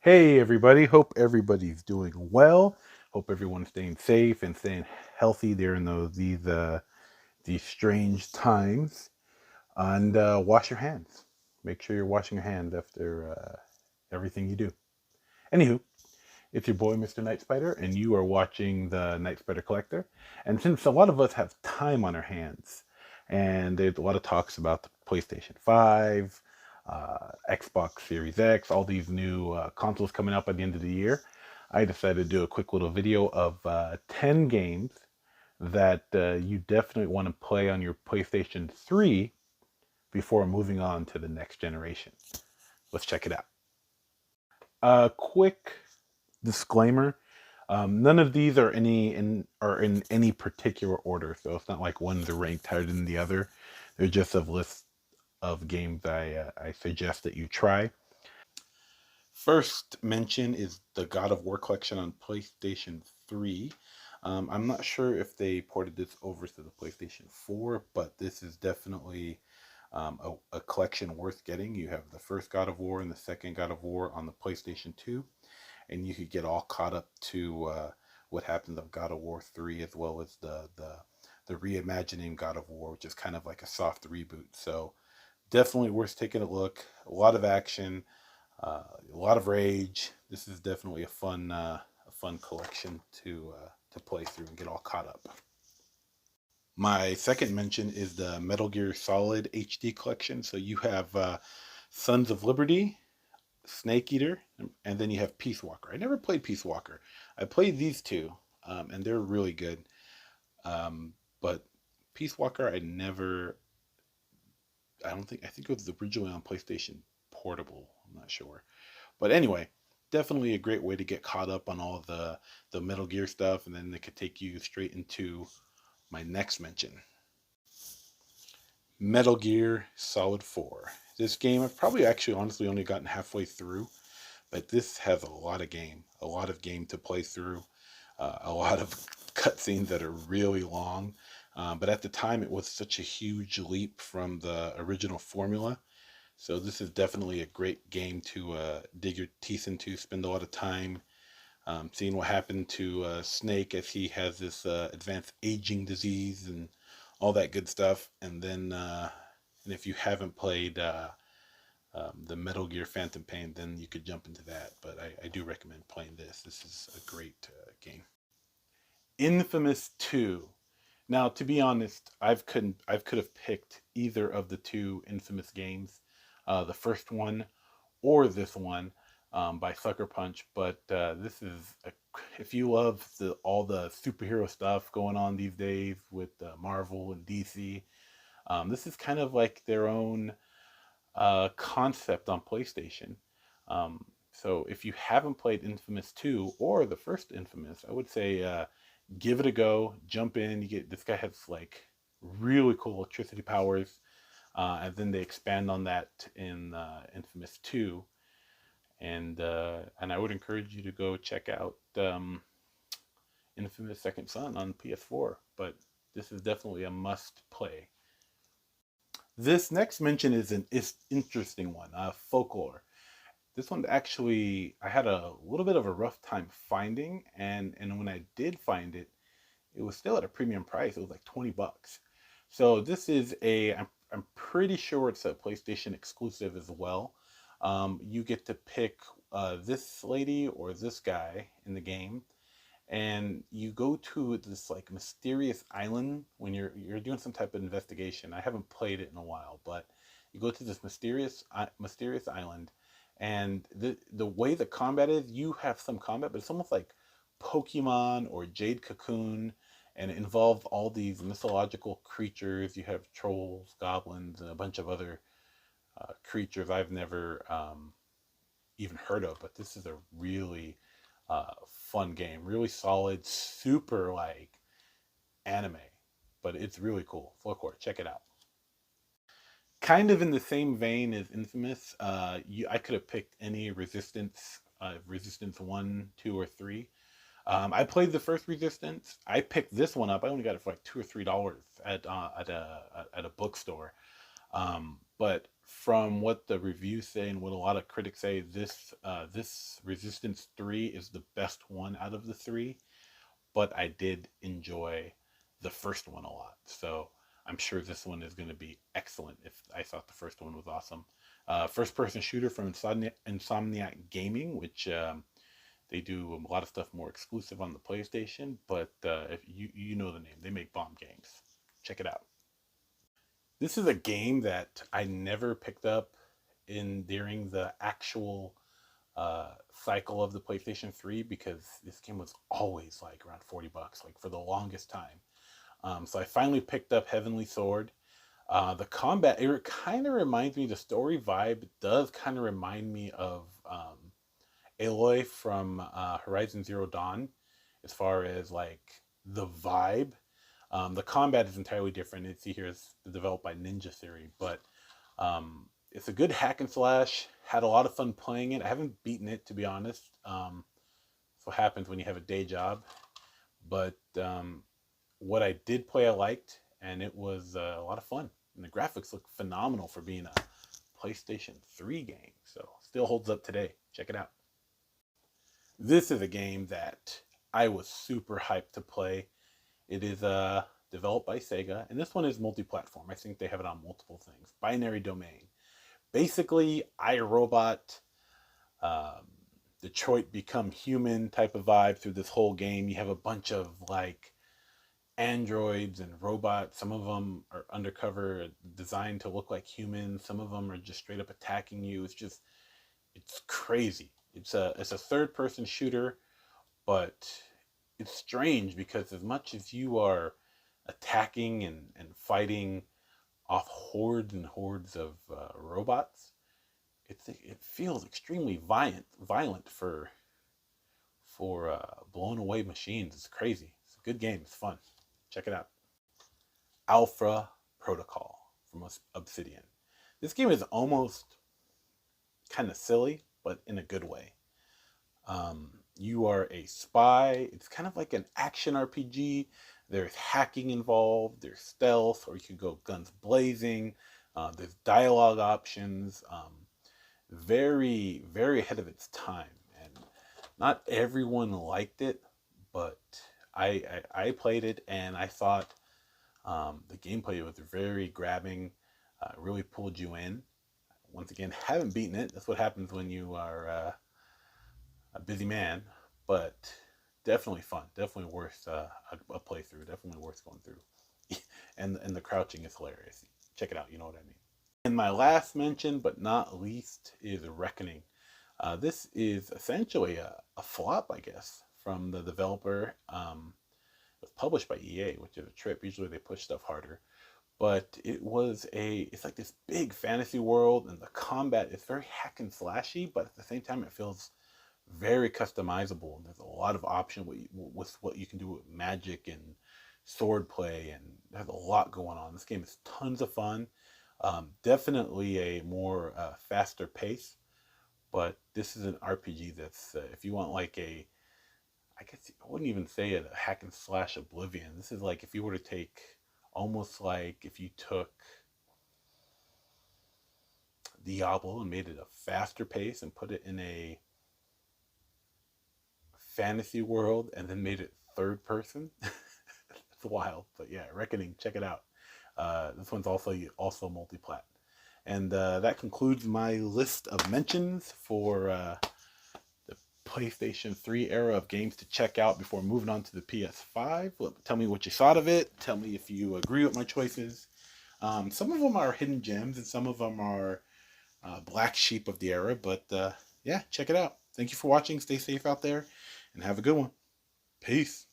Hey everybody, hope everybody's doing well. Hope everyone's staying safe and staying healthy during these strange times. And wash your hands. Make sure you're washing your hands after everything you do. Anywho, it's your boy Mr. Nightspyder, and you are watching the Nightspyder Collector. And since a lot of us have time on our hands, and there's a lot of talks about the PlayStation 5, Xbox Series X, all these new consoles coming out by the end of the year, I decided to do a quick little video of 10 games that you definitely want to play on your PlayStation 3 before moving on to the next generation. Let's check it out. A quick disclaimer: none of these are in any particular order, so it's not like one's ranked higher than the other. They're just a list of games I suggest that you try. First mention is the God of War collection on PlayStation 3. I'm not sure if they ported this over to the PlayStation 4, but this is definitely a collection worth getting. You have the first God of War and the second God of War on the PlayStation 2, and you could get all caught up to what happens of God of War 3, as well as the reimagining God of War, which is kind of like a soft reboot. So definitely worth taking a look. A lot of action, a lot of rage. This is definitely a fun collection to play through and get all caught up. My second mention is the Metal Gear Solid HD collection. So you have Sons of Liberty, Snake Eater, and then you have Peace Walker. I never played Peace Walker. I played these two, and they're really good. But Peace Walker, I don't think, I think it was originally on PlayStation Portable. I'm not sure. But anyway, definitely a great way to get caught up on all the Metal Gear stuff, and then it could take you straight into my next mention. Metal Gear Solid 4. This game I've probably actually honestly only gotten halfway through, but this has a lot of game to play through, a lot of cutscenes that are really long. But at the time, it was such a huge leap from the original formula. So this is definitely a great game to dig your teeth into, spend a lot of time seeing what happened to Snake as he has this advanced aging disease and all that good stuff. And if you haven't played the Metal Gear Phantom Pain, then you could jump into that. But I do recommend playing this. This is a great game. Infamous 2. Now, to be honest, I could have picked either of the two Infamous games, the first one or this one by Sucker Punch. But if you love all the superhero stuff going on these days with Marvel and DC, this is kind of like their own concept on PlayStation. So if you haven't played Infamous 2 or the first Infamous, I would say give it a go. Jump in. You get this guy has like really cool electricity powers, and then they expand on that in Infamous 2. And I would encourage you to go check out Infamous Second Son on PS4. But this is definitely a must play. This next mention is interesting one. Folklore. This one actually I had a little bit of a rough time finding, and when I did find it, it was still at a premium price. It was like $20. So this is I'm pretty sure it's a PlayStation exclusive as well. You get to pick this lady or this guy in the game, and you go to this like mysterious island when you're doing some type of investigation. I haven't played it in a while, but you go to this mysterious island, and the way the combat is, you have some combat, but it's almost like Pokemon or Jade Cocoon, and it involves all these mythological creatures. You have trolls, goblins, and a bunch of other creatures I've never even heard of. But this is a really fun game, really solid, super like anime, but it's really cool. Folklore, check it out. Kind of in the same vein as Infamous, I could have picked any Resistance, Resistance 1, 2, or 3. I played the first Resistance. I picked this one up. I only got it for like $2 or $3 at a bookstore. But from what the reviews say and what a lot of critics say, this Resistance 3 is the best one out of the three. But I did enjoy the first one a lot, so I'm sure this one is going to be excellent. If I thought the first one was awesome, first person shooter from Insomniac Gaming, which they do a lot of stuff more exclusive on the PlayStation, but if you know the name, they make bomb games. Check it out. This is a game that I never picked up in during the actual cycle of the PlayStation 3 because this game was always like around $40, like for the longest time. So I finally picked up Heavenly Sword. The combat, it kind of reminds me, the story vibe does kind of remind me of Aloy from Horizon Zero Dawn, as far as like the vibe. The combat is entirely different. It's here is developed by Ninja Theory, but it's a good hack and slash. Had a lot of fun playing it. I haven't beaten it, to be honest. That's what happens when you have a day job. But what I did play, I liked, and it was a lot of fun. And the graphics look phenomenal for being a PlayStation 3 game. So still holds up today. Check it out. This is a game that I was super hyped to play. It is developed by Sega, and this one is multi-platform. I think they have it on multiple things. Binary Domain. Basically, iRobot, Detroit Become Human type of vibe through this whole game. You have a bunch of like androids and robots. Some of them are undercover, designed to look like humans. Some of them are just straight up attacking you. It's crazy. It's a third person shooter, but it's strange because as much as you are attacking and fighting off hordes and hordes of robots, it feels extremely violent for blown away machines. It's crazy. It's a good game. It's fun. Check it out. Alfre Protocol from Obsidian. This game is almost kind of silly, but in a good way. You are a spy. It's kind of like an action RPG. There's hacking involved. There's stealth, or you can go guns blazing. There's dialogue options. Very, very ahead of its time. And not everyone liked it, but I played it and I thought the gameplay was very grabbing. Really pulled you in. Once again, haven't beaten it. That's what happens when you are a busy man, but definitely fun. Definitely worth a playthrough. Definitely worth going through. and the crouching is hilarious. Check it out. You know what I mean. And my last mention, but not least, is Reckoning. This is essentially a flop, I guess, from the developer. It was published by EA, which is a trip. Usually they push stuff harder. But it's like this big fantasy world, and the combat is very hack and slashy, but at the same time it feels very customizable. There's a lot of option with what you can do with magic and sword play, and there's a lot going on. This game is tons of fun. Definitely a more faster pace, but this is an RPG that's if you want like I guess I wouldn't even say it a hack and slash Oblivion. This is like if you were to take almost like if you took Diablo and made it a faster pace and put it in a fantasy world and then made it third person. It's wild, but yeah, Reckoning, check it out. This one's also multi-plat. And that concludes my list of mentions for the PlayStation 3 era of games to check out before moving on to the PS5. Tell me what you thought of it. Tell me if you agree with my choices. Some of them are hidden gems and some of them are black sheep of the era. But yeah, check it out. Thank you for watching. Stay safe out there and have a good one. Peace.